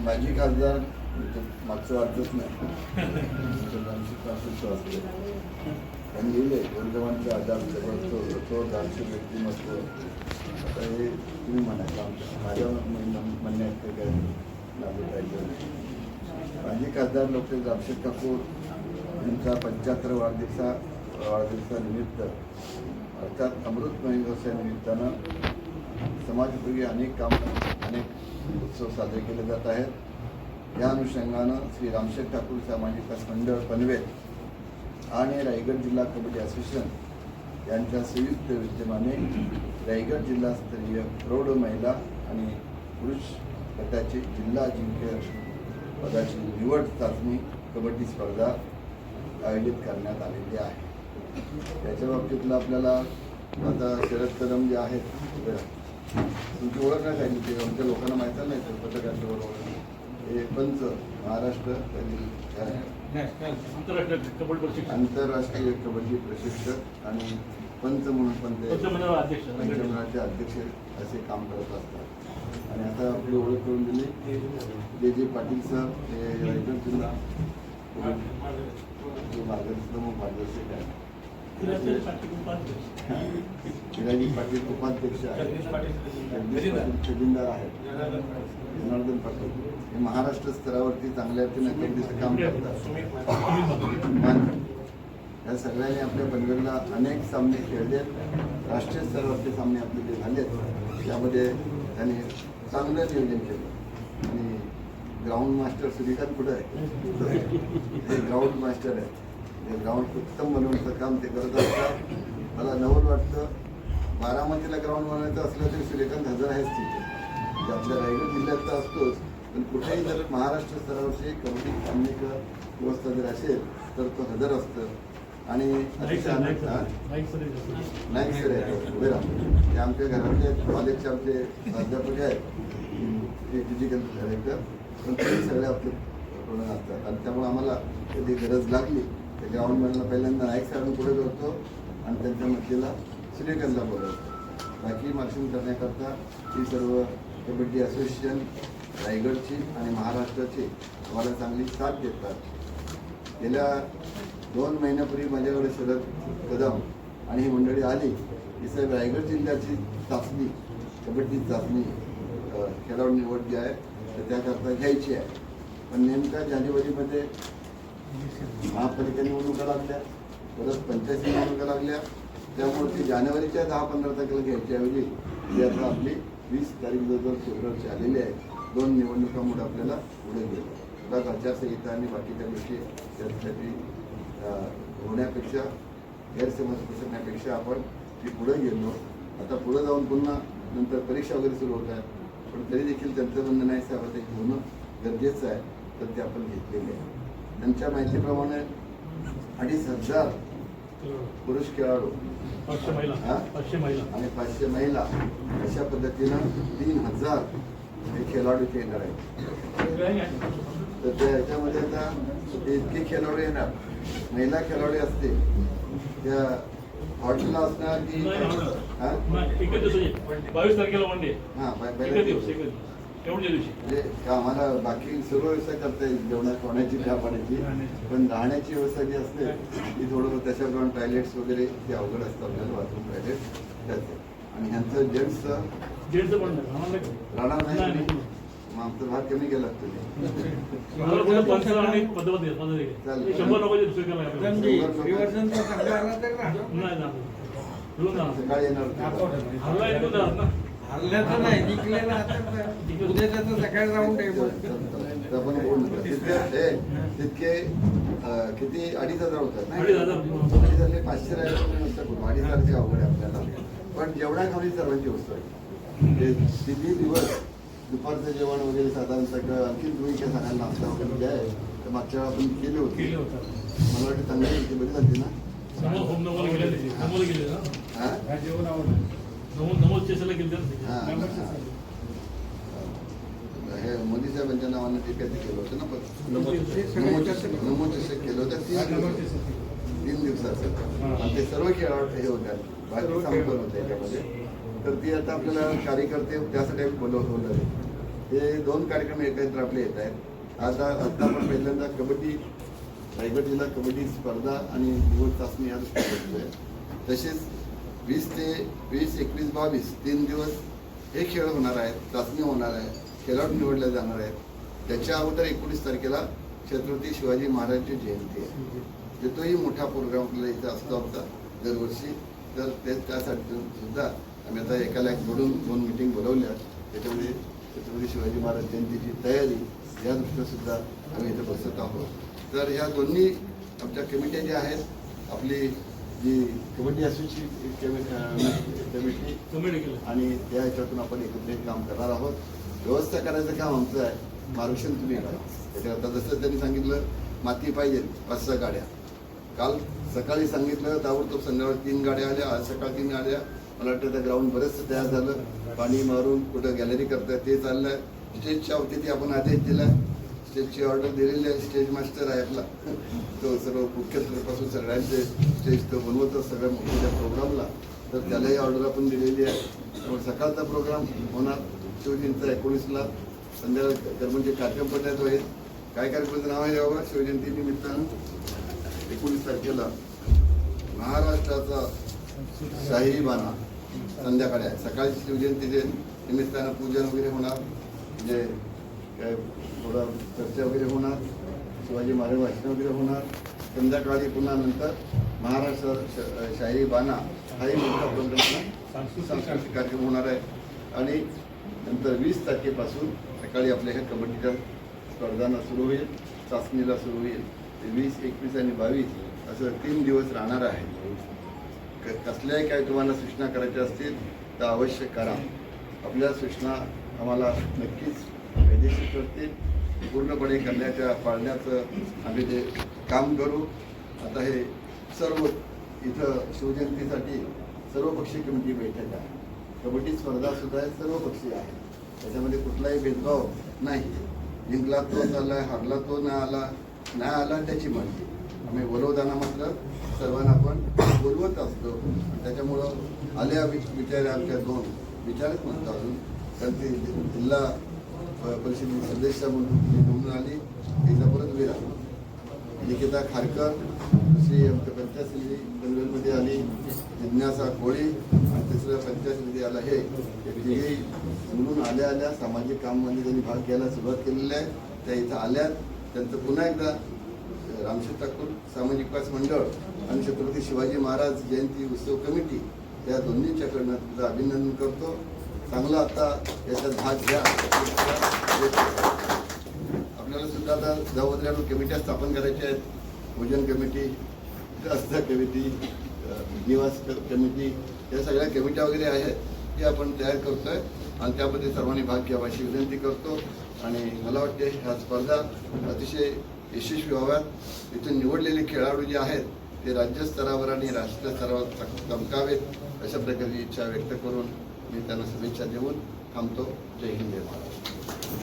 माजी खासदार मागचं वाटतच नाही त्यांनी लिहिले गोरगरिबांचा आधार तो दार्शनिक व्यक्तिमत्व. आता हे तुम्ही म्हणायचं माझ्या म्हणण्यात काय लागू पाहिजे. माजी खासदार डॉक्टर जामशेद ठाकूर यांचा 75 वाढदिवसानिमित्त अर्थात अमृत महोत्सवानिमित्तानं समाजोपयोगी अनेक उत्सव साजरे केले जात आहेत. या अनुषंगानं श्री रामशेठ ठाकूर सामाजिक विकास मंडळ पनवेल आणि रायगड जिल्हा कबड्डी असोसिएशन यांच्या संयुक्त विद्यमाने रायगड जिल्हास्तरीय प्रौढ महिला आणि पुरुष गटाची जिल्हा अजिंक्य पदाची निवड चाचणी कबड्डी स्पर्धा आयोजित करण्यात आलेली आहे. त्याच्या बाबतीतलं आपल्याला आता शरद कदम जे आहेत तुमची ओळख नाही सांगितली ते आमच्या लोकांना माहिती नाही तर पत्रकारांच्या बरोबर हे पंच महाराष्ट्र आंतरराष्ट्रीय कबड्डी प्रशिक्षक आणि पंच म्हणून पण ते पंचमंडळाचे अध्यक्ष असे काम करत असतात. आणि आता आपली ओळख करून दिली जे पाटील सर हे रायगड जिल्हा मार्गदर्शक आहे. शिराजी पाटील उपाध्यक्ष आहेत. खजिनदार आहेत. जनार्दन पाटील हे महाराष्ट्र स्तरावरती चांगल्या रीतीने कबड्डीचं काम करतात. या सगळ्यांनी आपल्या पनवेलला अनेक सामने खेळले. राष्ट्रीय स्तरावरचे सामने आपले जे झालेत त्यामध्ये त्यांनी चांगलं नियोजन केलं. आणि ग्राउंड मास्टर सूर्यकांत कुठं आहे ते ग्राउंड मास्टर आहे. हे ग्राउंड उत्तम बनवण्याचं काम ते करत असतात. मला नवल वाटतं बारामतीला ग्राउंड बनवायचं असलं तरी सूर्यकांत हजर आहेच तिथे. म्हणजे आपल्या रायगड जिल्ह्यात तर असतोच पण कुठेही जर महाराष्ट्र स्तरावरची कबड्डी सामनिक व्यवस्था जर असेल तर तो हजर असतं. आणि नाईक सर आहेत उभे राहतो ते आमच्या घरातले कॉलेजचे आमचे प्राध्यापक आहेत फिजिकल डायरेक्टर पण ते सगळे आपले पूर्ण असतात. आणि त्यामुळे आम्हाला कधी गरज लागली तर ग्राउंडमॅनला पहिल्यांदा नाईक सरांना पुढे करतो आणि त्यांच्या मधलीला सूर्यकांतला बोलवतो. बाकी मार्शिंग करण्याकरता ही सर्व कबड्डी असोसिएशन रायगडची आणि महाराष्ट्राची आम्हाला चांगली साथ देतात. गेल्या 2 महिन्यापूर्वी माझ्याकडे शरद कदम आणि ही मंडळी आली की साहेब रायगड जिल्ह्याची चाचणी कबड्डी चाचणी खेळाडू निवड जी आहे तर त्याकरता घ्यायची आहे. पण नेमका जानेवारीमध्ये महापालिका निवडणुका लागल्या परत पंचायती निवडणुका लागल्या त्यामुळे ती जानेवारीच्या 10-15 तारखेला घ्यायची ऐवजी ती आता आपली 20 तारीख 2 फेब्रुवारीची आलेली आहे. 2 निवडणुकांमुळे आपल्याला पुढे गेलो. बघा आचारसंहिता आणि बाकीच्या गोष्टी त्यासाठी होण्यापेक्षा गैरसमज पसरण्यापेक्षा आपण ती पुढे गेलो. आता पुढे जाऊन पुन्हा नंतर परीक्षा वगैरे सुरू होत आहेत पण तरी देखील त्यांचं म्हणणं नाही साहेब ते होणं गरजेचं आहे तर ते आपण घेतलेले आहे. त्यांच्या माहितीप्रमाणे 2,500 पुरुष खेळाडू 500 आणि 500 महिला अशा पद्धतीनं 3,000 हे खेळाडू येणार आहेत. तर त्याच्यामध्ये आता ते इतके खेळाडू येणार महिला खेळाडू असते त्या हॉटेलला असणार की 22 तारखेला वन डे म्हणजे आम्हाला बाकी सर्व व्यवस्था करता येईल जेवणा खाण्याची चहा पाण्याची पण राहण्याची व्यवस्था जी असते ती थोडं त्याच्याप्रमाणे टॉयलेट्स वगैरे ते अवघड असतं आपल्याला बाथरूम टॉयलेट त्याचं. आणि ह्यांचं जेंट्सचं राहणार नाही मग आमचा भाग कमी गेला सकाळी येणार तितके किती 2,500 होतात ना 2,500 500 राहिलं 2,500ची अवघड आहे आपल्याला. पण जेवणाखाली सर्वांची वस्तू आहे. किती दिवस दुपारचं जेवण वगैरे साधारणतः आणखी तुम्ही काय सांगायला नाश्ता वगैरे जे आहे तर मागच्या वेळा आपण केले होते मला वाटतं चांगली बरी झाली ना. हे मोदी साहेबांच्या नावानं ते काहीतरी केलं होतं ना नमोचषक केलं होतं 3 दिवसाचं आणि ते सर्व खेळाडू हे होतात बाकी संपन्न होते त्याच्यामध्ये. तर ती आता आपल्याला कार्यकर्ते त्यासाठी बोलवलं हे 2 कार्यक्रम एकत्र आपले येत आहेत. आता आपण पहिल्यांदा कबड्डी, रायगड जिल्हा कबड्डी स्पर्धा आणि निवड चाचणी या दृष्टीने करतोय. तसेच 20 ते 21, 22 3 दिवस हे खेळ होणार आहेत, चाचणी होणार आहे, खेळाडू निवडले जाणार आहेत. त्याच्या अगोदर 19 तारखेला छत्रपती शिवाजी महाराजांची जयंती आहे. तोही मोठा प्रोग्राम आपल्याला इथं असतो आमचा दरवर्षी. तर त्यासाठी सुद्धा आम्ही आता एकाला एक जोडून 2 मिटिंग बोलवल्या. त्याच्यामध्ये छत्रपती शिवाजी महाराज जयंतीची तयारी या दृष्टीने सुद्धा आम्ही इथं बसत आहोत. तर ह्या दोन्ही आमच्या कमिट्या ज्या आहेत, आपली जी कबड्डी असोसिएशन कमिटी आणि त्या ह्याच्यातून आपण एकत्रित काम करणार आहोत. व्यवस्था करायचं काम आमचं आहे, मार्गदर्शन तुम्ही करा. त्याच्यात आता जसं त्यांनी सांगितलं माती पाहिजे 5-6 गाड्या. काल सकाळी सांगितलं ताबडतोब संध्याकाळी 3 गाड्या आल्या, आज सकाळी 3 आल्या. मला वाटतं त्या ग्राउंड बरंचसं तयार झालं. पाणी मारून कुठं गॅलरी करताय ते चाललं आहे. स्टेजच्या वतीने आपण आदेश दिला, स्टेजची ऑर्डर दिलेली आहे. स्टेज मास्टर आहे आपला, तो सर्व मुख्यमंत्र्यापासून सगळ्यांचे स्टेज तो बनवतो सगळ्या मोठ्या प्रोग्रामला. तर त्यालाही ऑर्डर आपण दिलेली आहे. त्यामुळे सकाळचा प्रोग्राम होणार शिवजयंतीचा 19ला. संध्याकाळी म्हणजे कार्यक्रम पडण्यात होईल. काय कार्यक्रमाचं नाव आहे बाबा शिवजयंती निमित्तानं 19 तारखेला महाराष्ट्राचा शाहिरी बाणा संध्याकाळी आहे. सकाळी शिवजयंतीचे निमित्तानं पूजन वगैरे होणार, म्हणजे काय थोडा चर्चा वगैरे होणार, शिवाजी महाराज भाषण वगैरे होणार. संध्याकाळी पुन्हा नंतर महाराष्ट्र शाहिरी बाणा हाही मोठा प्रोग्राम सांस्कृतिक कार्यक्रम होणार आहे. आणि नंतर 20 तारखेपासून सकाळी आपल्या ह्या कबड्डीच्या स्पर्धांना सुरू होईल, चाचणीला सुरू होईल. 20, 21 आणि 22 असं 3 दिवस राहणार आहे. कसल्याही काही तुम्हाला सूचना करायच्या असतील तर अवश्य करा. आपल्या सूचना आम्हाला नक्कीच फायदेशीर करतील. पूर्णपणे करण्याच्या पाळण्याचं आम्ही ते काम करू. आता हे सर्व इथं शिवजयंतीसाठी सर्वपक्षीय कमिटी बैठक आहे. कबड्डी स्पर्धासुद्धा आहे, सर्वपक्षीय आहे. त्याच्यामध्ये कुठलाही भेदभाव नाही. जिंकला तो आला, हारला तो नाही आला त्याची मर्जी. आम्ही बोलवताना मात्र सर्वांना आपण बोलवत असतो. त्याच्यामुळं आल्या विचार आमच्या 2 विचारच म्हणतो अजून. कारण ती जिल्हा परिषदेची सदस्य म्हणून निवडून आली. तिचा परत विरा निकिता खारकर दुसरी आमच्या पंचायत समिती दंगलमध्ये आली. जिज्ञासा कोळी आणि तिसरं पंचायत समिती आला. हे तिघेही म्हणून आल्या सामाजिक कामामध्ये त्यांनी भाग घ्यायला सुरुवात केलेली आहे. त्या इथं आल्यात. त्यांचं पुन्हा एकदा रामशेठ ठाकूर सामाजिक विकास मंडळ आणि छत्रपती शिवाजी महाराज जयंती उत्सव कमिटी या दोन्हीच्याकडनं तुझं अभिनंदन करतो. चांगला आता याच्यात भाग घ्या. आपल्याला सुद्धा आता जबाबदाऱ्यानं कमिट्या स्थापन करायच्या आहेत. भोजन कमिटी, रस्ता कमिटी, निवास कमिटी, या सगळ्या कमिट्या वगैरे आहेत की आपण तयार करतोय आणि त्यामध्ये सर्वांनी भाग घ्यावा अशी विनंती करतो. आणि मला वाटते ह्या स्पर्धा अतिशय यशस्वी व्हाव्यात. इथून निवडलेले खेळाडू जे आहेत ते राज्यस्तरावर आणि राष्ट्रीय स्तरावर चमकावेत अशा प्रकारची इच्छा व्यक्त करून मी त्यांना शुभेच्छा देऊन थांबतो. जय हिंद, जय महाराष्ट्र.